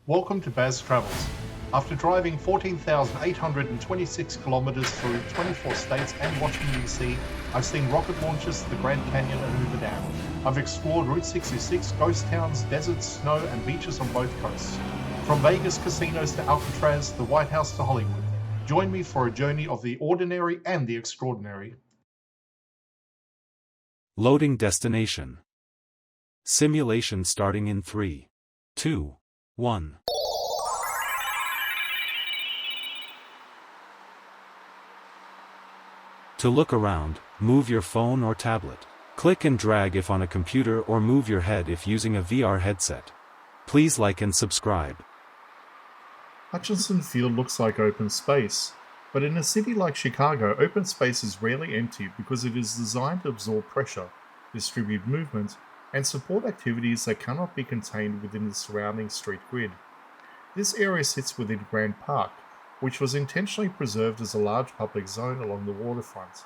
Welcome to Baz Travels. After driving 14,826 kilometers through 24 states and Washington DC, I've seen rocket launches to the Grand Canyon and Hoover Dam. I've explored Route 66, ghost towns, deserts, snow, and beaches on both coasts. From Vegas casinos to Alcatraz, the White House to Hollywood. Join me for a journey of the ordinary and the extraordinary. Loading destination. Simulation starting in 3, 2, 1. To look around, move your phone or tablet. Click and drag if on a computer or move your head if using a VR headset. Please like and subscribe. Hutchinson Field looks like open space, but in a city like Chicago, open space is rarely empty because it is designed to absorb pressure, distribute movement, and support activities that cannot be contained within the surrounding street grid. This area sits within Grant Park, which was intentionally preserved as a large public zone along the waterfront.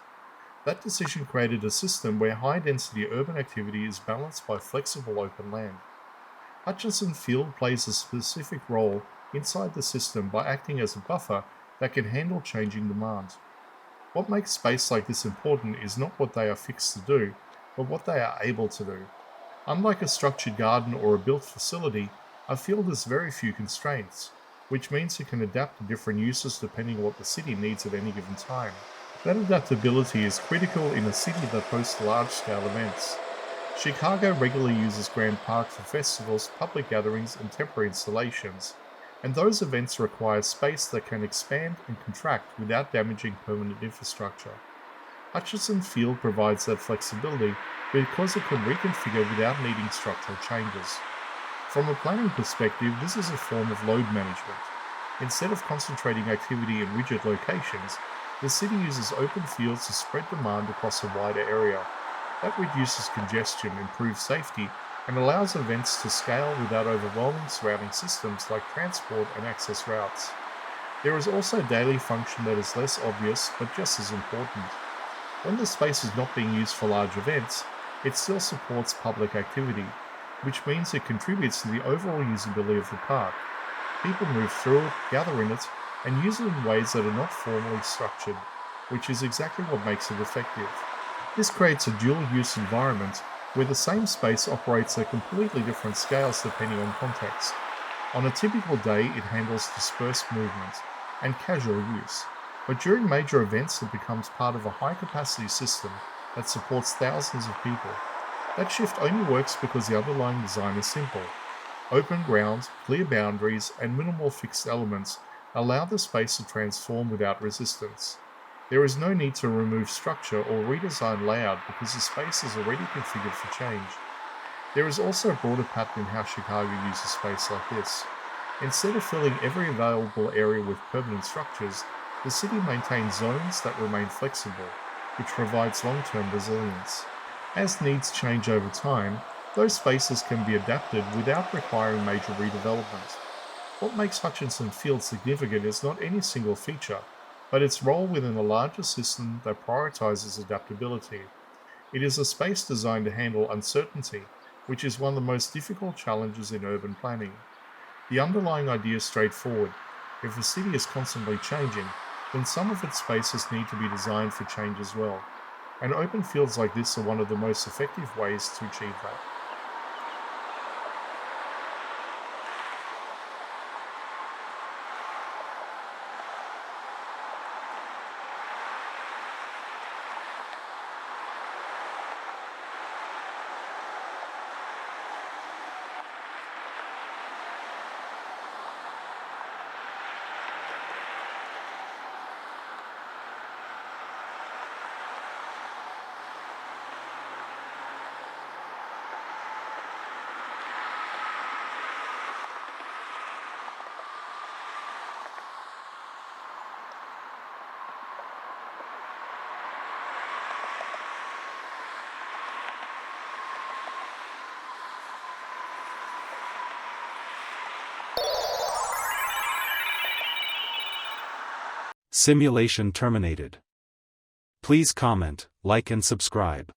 That decision created a system where high-density urban activity is balanced by flexible open land. Hutchinson Field plays a specific role inside the system by acting as a buffer that can handle changing demand. What makes space like this important is not what they are fixed to do, but what they are able to do. Unlike a structured garden or a built facility, a field has very few constraints, which means it can adapt to different uses depending on what the city needs at any given time. That adaptability is critical in a city that hosts large-scale events. Chicago regularly uses Grant Park for festivals, public gatherings, and temporary installations, and those events require space that can expand and contract without damaging permanent infrastructure. Hutchinson Field provides that flexibility because it can reconfigure without needing structural changes. From a planning perspective, this is a form of load management. Instead of concentrating activity in rigid locations, the city uses open fields to spread demand across a wider area. That reduces congestion, improves safety, and allows events to scale without overwhelming surrounding systems like transport and access routes. There is also daily function that is less obvious but just as important. When the space is not being used for large events, it still supports public activity, which means it contributes to the overall usability of the park. People move through it, gather in it, and use it in ways that are not formally structured, which is exactly what makes it effective. This creates a dual-use environment where the same space operates at completely different scales depending on context. On a typical day, it handles dispersed movement and casual use, but during major events it becomes part of a high-capacity system that supports thousands of people. That shift only works because the underlying design is simple. Open ground, clear boundaries, and minimal fixed elements allow the space to transform without resistance. There is no need to remove structure or redesign layout because the space is already configured for change. There is also a broader pattern in how Chicago uses space like this. Instead of filling every available area with permanent structures, the city maintains zones that remain flexible, which provides long-term resilience. As needs change over time, those spaces can be adapted without requiring major redevelopment. What makes Hutchinson Field significant is not any single feature, but its role within a larger system that prioritizes adaptability. It is a space designed to handle uncertainty, which is one of the most difficult challenges in urban planning. The underlying idea is straightforward. If a city is constantly changing, then some of its spaces need to be designed for change as well. And open fields like this are one of the most effective ways to achieve that. Simulation terminated. Please comment, like and subscribe.